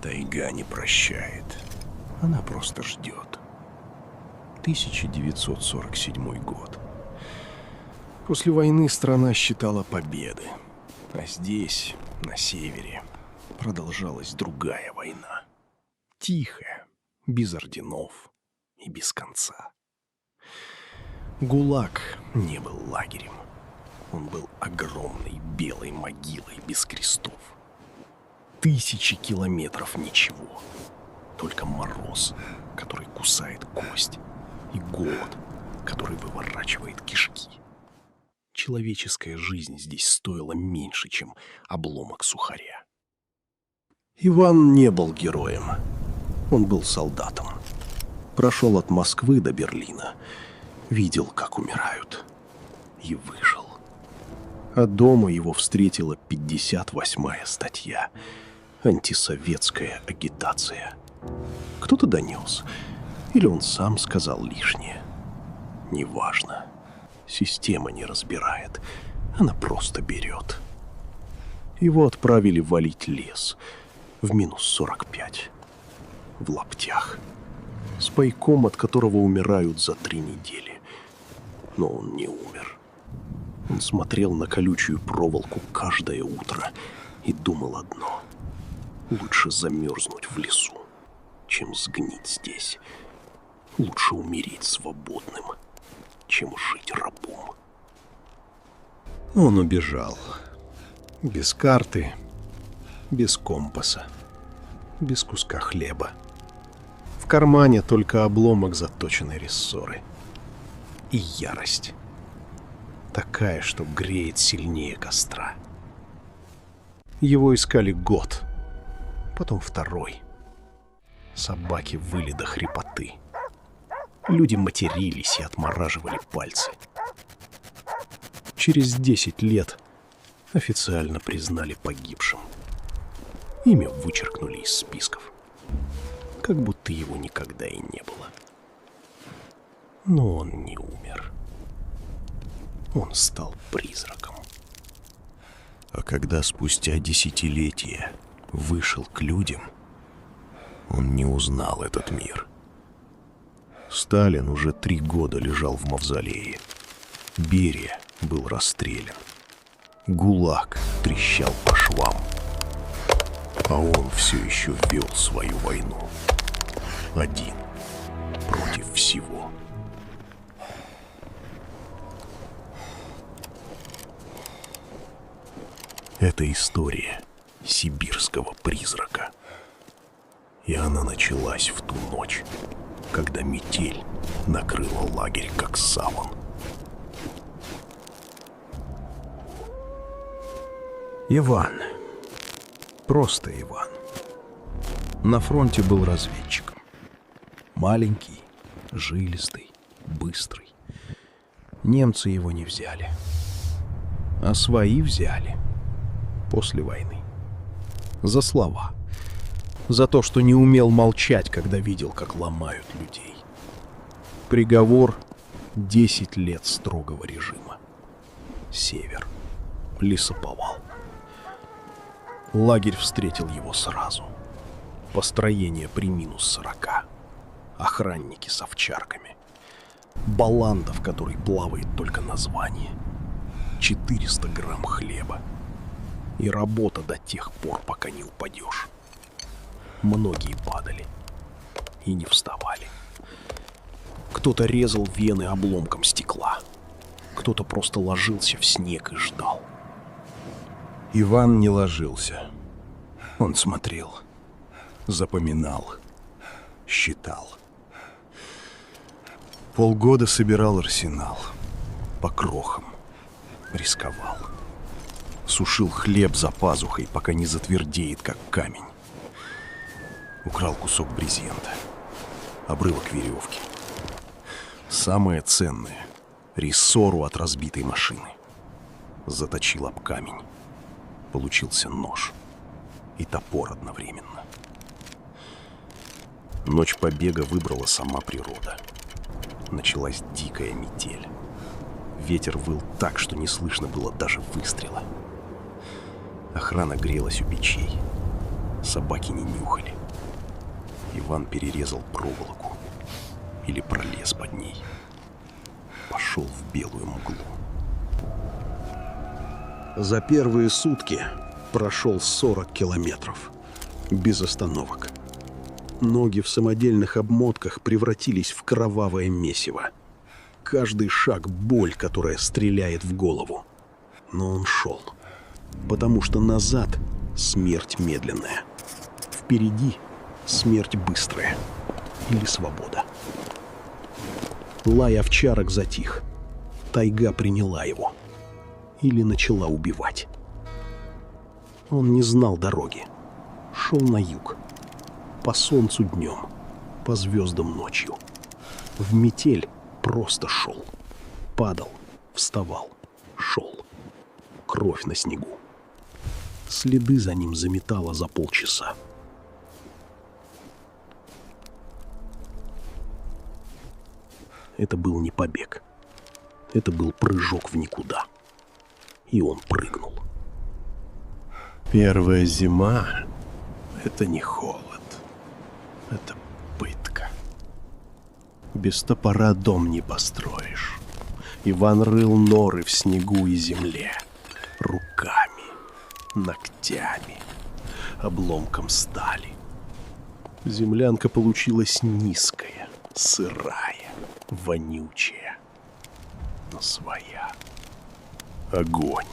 Тайга не прощает. Она просто ждет. 1947 год. После войны страна считала победы. А здесь, на севере, продолжалась другая война. Тихая, без орденов и без конца. ГУЛАГ не был лагерем. Он был огромной белой могилой без крестов. 1000 километров ничего. Только мороз, который кусает кость, и голод, который выворачивает кишки. Человеческая жизнь здесь стоила меньше, чем обломок сухаря. Иван не был героем. Он был солдатом. Прошел от Москвы до Берлина. Видел, как умирают. И выжил. А дома его встретила 58-я статья. Антисоветская агитация. Кто-то донес. Или он сам сказал лишнее. Неважно. Система не разбирает. Она просто берет. Его отправили валить лес. В минус 45. В лаптях. С пайком, от которого умирают за 3 недели. Но он не умер. Он смотрел на колючую проволоку каждое утро и думал одно. Лучше замерзнуть в лесу, чем сгнить здесь. Лучше умереть свободным, чем жить рабом. Он убежал. Без карты, без компаса, без куска хлеба. В кармане только обломок заточенной рессоры. И ярость. Такая, что греет сильнее костра. Его искали год. Потом второй. Собаки выли до хрипоты. Люди матерились и отмораживали пальцы. Через 10 лет официально признали погибшим. Имя вычеркнули из списков. Как будто его никогда и не было. Но он не умер. Он стал призраком. А когда спустя десятилетия вышел к людям, он не узнал этот мир. Сталин уже 3 года лежал в мавзолее. Берия был расстрелян. ГУЛАГ трещал по швам. А он все еще вел свою войну. Один против всего. Это история сибирского призрака. И она началась в ту ночь, когда метель накрыла лагерь как саван. Иван. Просто Иван. На фронте был разведчиком. Маленький, жилистый, быстрый. Немцы его не взяли. А свои взяли после войны. За слова. За то, что не умел молчать, когда видел, как ломают людей. Приговор — 10 лет строгого режима. Север. Лесоповал. Лагерь встретил его сразу. Построение при минус 40. Охранники с овчарками. Баланда, в которой плавает только название. 400 грамм хлеба. И работа до тех пор, пока не упадешь. Многие падали и не вставали. Кто-то резал вены обломком стекла. Кто-то просто ложился в снег и ждал. Иван не ложился. Он смотрел, запоминал, считал. Полгода собирал арсенал. По крохам. Рисковал. Сушил хлеб за пазухой, пока не затвердеет, как камень. Украл кусок брезента. Обрывок веревки. Самое ценное — рессору от разбитой машины. Заточил об камень. Получился нож и топор одновременно. Ночь побега выбрала сама природа. Началась дикая метель. Ветер выл так, что не слышно было даже выстрела. Охрана грелась у печей. Собаки не нюхали. Иван перерезал проволоку или пролез под ней. Пошел в белую мглу. За первые сутки прошел 40 километров. Без остановок. Ноги в самодельных обмотках превратились в кровавое месиво. Каждый шаг — боль, которая стреляет в голову. Но он шел. Потому что назад смерть медленная. Впереди смерть быстрая. Или свобода. Лай овчарок затих. Тайга приняла его. Или начала убивать. Он не знал дороги. Шел на юг. По солнцу днем. По звездам ночью. В метель просто шел. Падал. Вставал. Шел. Кровь на снегу. Следы за ним заметало за полчаса. Это был не побег. Это был прыжок в никуда. И он прыгнул. Первая зима — это не холод. Это пытка. Без топора дом не построишь. Иван рыл норы в снегу и земле. Руками, ногтями, обломком стали. Землянка получилась низкая, сырая, вонючая, но своя. Огонь.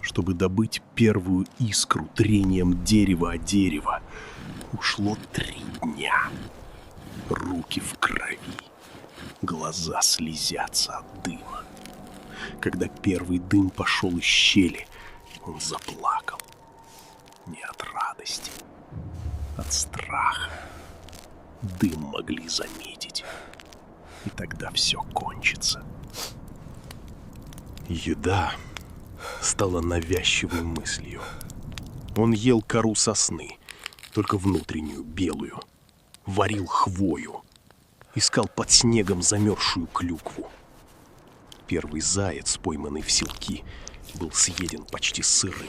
Чтобы добыть первую искру трением дерева о дерево, ушло 3 дня. Руки в крови, глаза слезятся от дыма. Когда первый дым пошел из щели, он заплакал. Не от радости, от страха. Дым могли заметить, и тогда все кончится. Еда стала навязчивой мыслью. Он ел кору сосны, только внутреннюю, белую. Варил хвою. Искал под снегом замерзшую клюкву. Первый заяц, пойманный в селки, был съеден почти сырым.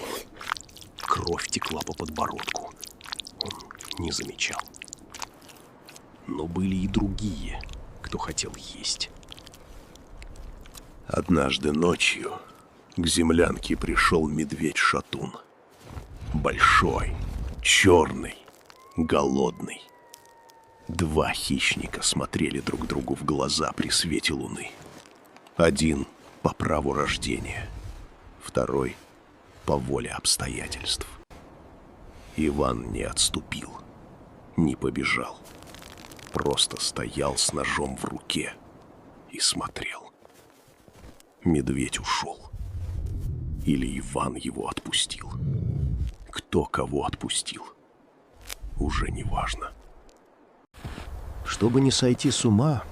Кровь текла по подбородку. Он не замечал. Но были и другие, кто хотел есть. Однажды ночью к землянке пришел медведь-шатун. Большой, черный, голодный. 2 хищника смотрели друг другу в глаза при свете луны. Один по праву рождения, второй по воле обстоятельств. Иван не отступил, не побежал. Просто стоял с ножом в руке и смотрел. Медведь ушел. Или Иван его отпустил. Кто кого отпустил, уже не важно. Чтобы не сойти с ума,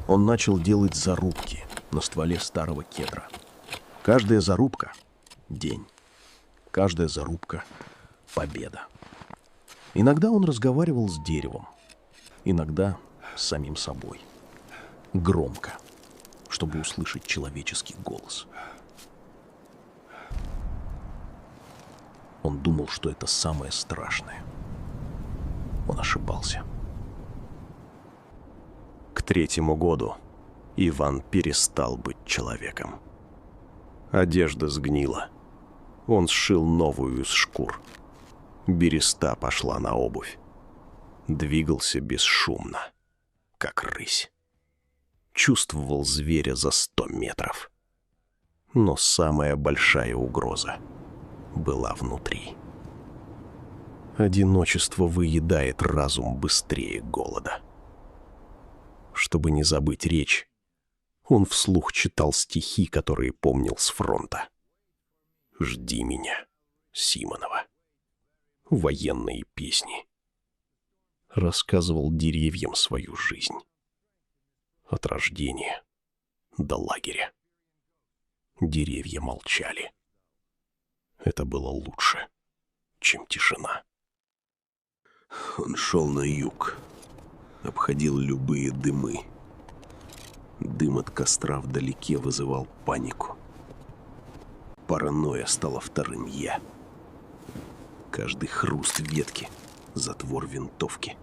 он начал делать зарубки на стволе старого кедра. Каждая зарубка — день. Каждая зарубка — победа. Иногда он разговаривал с деревом. Иногда с самим собой. Громко, чтобы услышать человеческий голос. Он думал, что это самое страшное. Он ошибался. К 3-му году Иван перестал быть человеком. Одежда сгнила. Он сшил новую из шкур. Береста пошла на обувь. Двигался бесшумно, как рысь. Чувствовал зверя за 100 метров. Но самая большая угроза была внутри. Одиночество выедает разум быстрее голода. Чтобы не забыть речь, он вслух читал стихи, которые помнил с фронта. «Жди меня, Симонова». Военные песни. Рассказывал деревьям свою жизнь. От рождения до лагеря. Деревья молчали. Это было лучше, чем тишина. Он шел на юг, обходил любые дымы. Дым от костра вдалеке вызывал панику. Паранойя стала вторым «я». Каждый хруст ветки — затвор винтовки.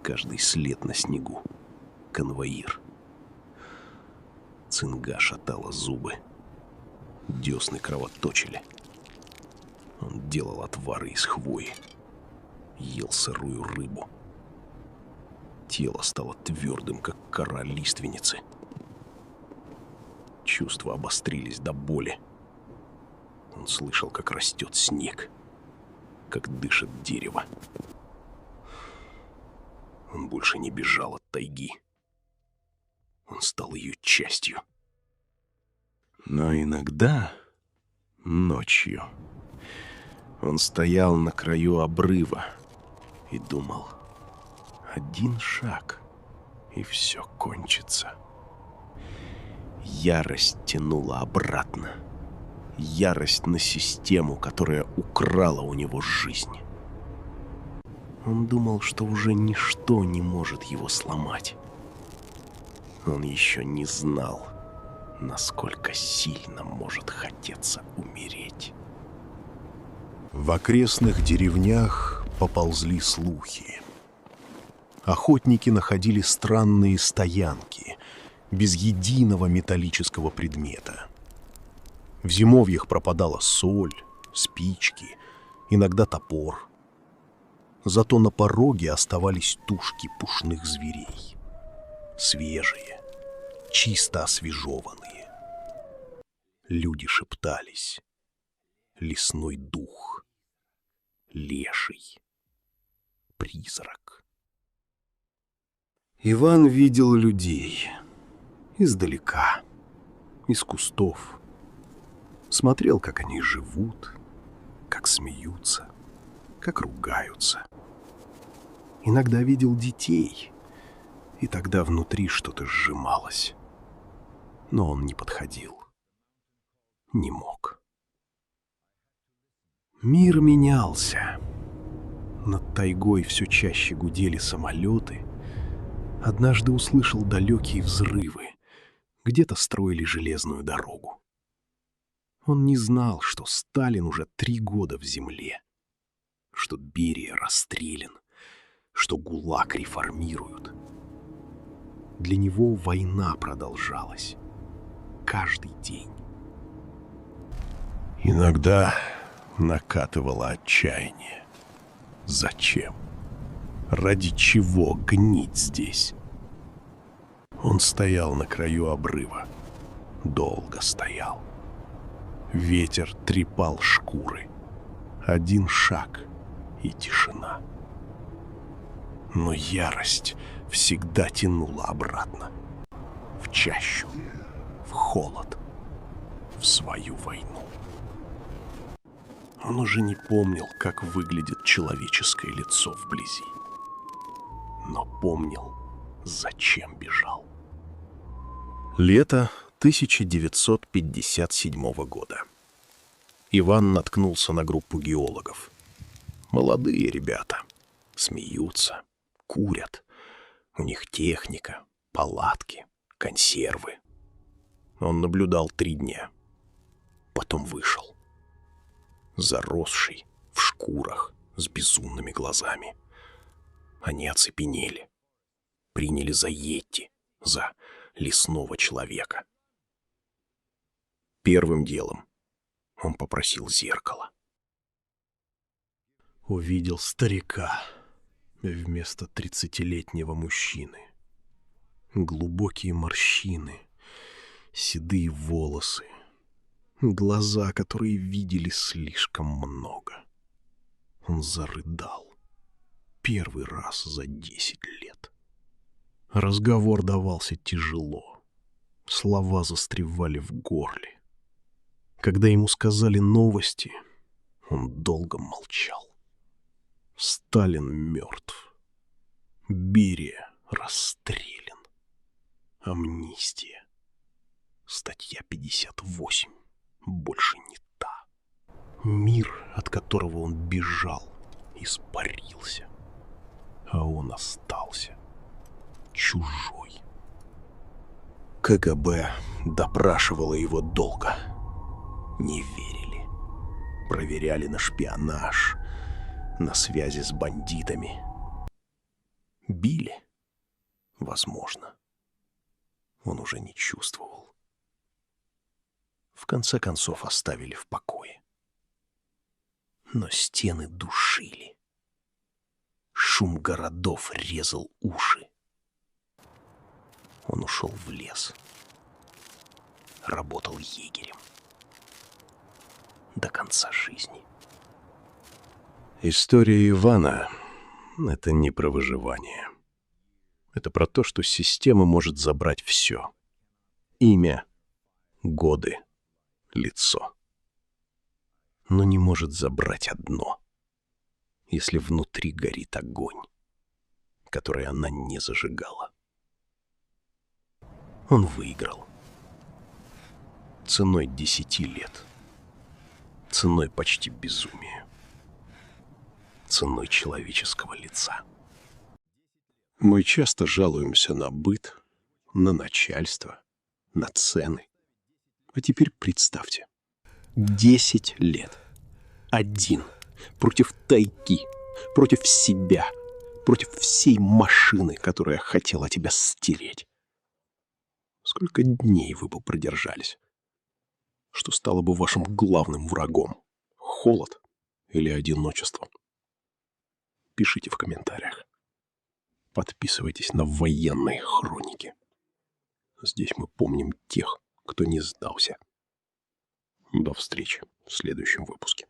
Каждый след на снегу — конвоир. Цинга шатала зубы. Десны кровоточили. Он делал отвары из хвои. Ел сырую рыбу. Тело стало твердым, как кора лиственницы. Чувства обострились до боли. Он слышал, как растет снег, как дышит дерево. Он больше не бежал от тайги. Он стал ее частью. Но иногда, ночью, он стоял на краю обрыва и думал: один шаг, и все кончится. Ярость тянула обратно. Ярость на систему, которая украла у него жизнь. Он думал, что уже ничто не может его сломать. Он еще не знал, насколько сильно может хотеться умереть. В окрестных деревнях поползли слухи. Охотники находили странные стоянки, без единого металлического предмета. В зимовьях пропадала соль, спички, иногда топор. Зато на пороге оставались тушки пушных зверей. Свежие, чисто освежеванные. Люди шептались: лесной дух, леший, призрак. Иван видел людей издалека, из кустов. Смотрел, как они живут, как смеются, как ругаются. Иногда видел детей, и тогда внутри что-то сжималось. Но он не подходил. Не мог. Мир менялся. Над тайгой все чаще гудели самолеты. Однажды услышал далекие взрывы. Где-то строили железную дорогу. Он не знал, что Сталин уже 3 года в земле, что Берия расстрелян, что ГУЛАГ реформируют. Для него война продолжалась. Каждый день. Иногда накатывало отчаяние. Зачем? Ради чего гнить здесь? Он стоял на краю обрыва. Долго стоял. Ветер трепал шкуры. Один шаг — и тишина. Но ярость всегда тянула обратно. В чащу, в холод, в свою войну. Он уже не помнил, как выглядит человеческое лицо вблизи. Но помнил, зачем бежал. Лето 1957 года. Иван наткнулся на группу геологов. Молодые ребята. Смеются, курят. У них техника, палатки, консервы. Он наблюдал 3 дня. Потом вышел. Заросший, в шкурах, с безумными глазами. Они оцепенели. Приняли за йети, за лесного человека. Первым делом он попросил зеркало. Увидел старика вместо 30-летнего мужчины. Глубокие морщины, седые волосы, глаза, которые видели слишком много. Он зарыдал. Первый раз за 10 лет. Разговор давался тяжело. Слова застревали в горле. Когда ему сказали новости, он долго молчал. Сталин мертв. Берия расстрелян. Амнистия. Статья 58. Больше не та. Мир, от которого он бежал, испарился. А он остался чужой. КГБ допрашивало его долго. Не верили. Проверяли на шпионаж, на связи с бандитами. Били? Возможно. Он уже не чувствовал. В конце концов оставили в покое. Но стены душили. Шум городов резал уши. Он ушел в лес. Работал егерем. До конца жизни. История Ивана — это не про выживание. Это про то, что система может забрать все. Имя, годы, лицо. Но не может забрать одно, если внутри горит огонь, который она не зажигала. Он выиграл. Ценой 10 лет. Ценой почти безумия. Ценой человеческого лица. Мы часто жалуемся на быт, на начальство, на цены. А теперь представьте. 10 лет. Один. Против тайги. Против себя. Против всей машины, которая хотела тебя стереть. Сколько дней вы бы продержались? Что стало бы вашим главным врагом? Холод или одиночество? Пишите в комментариях. Подписывайтесь на военные хроники. Здесь мы помним тех, кто не сдался. До встречи в следующем выпуске.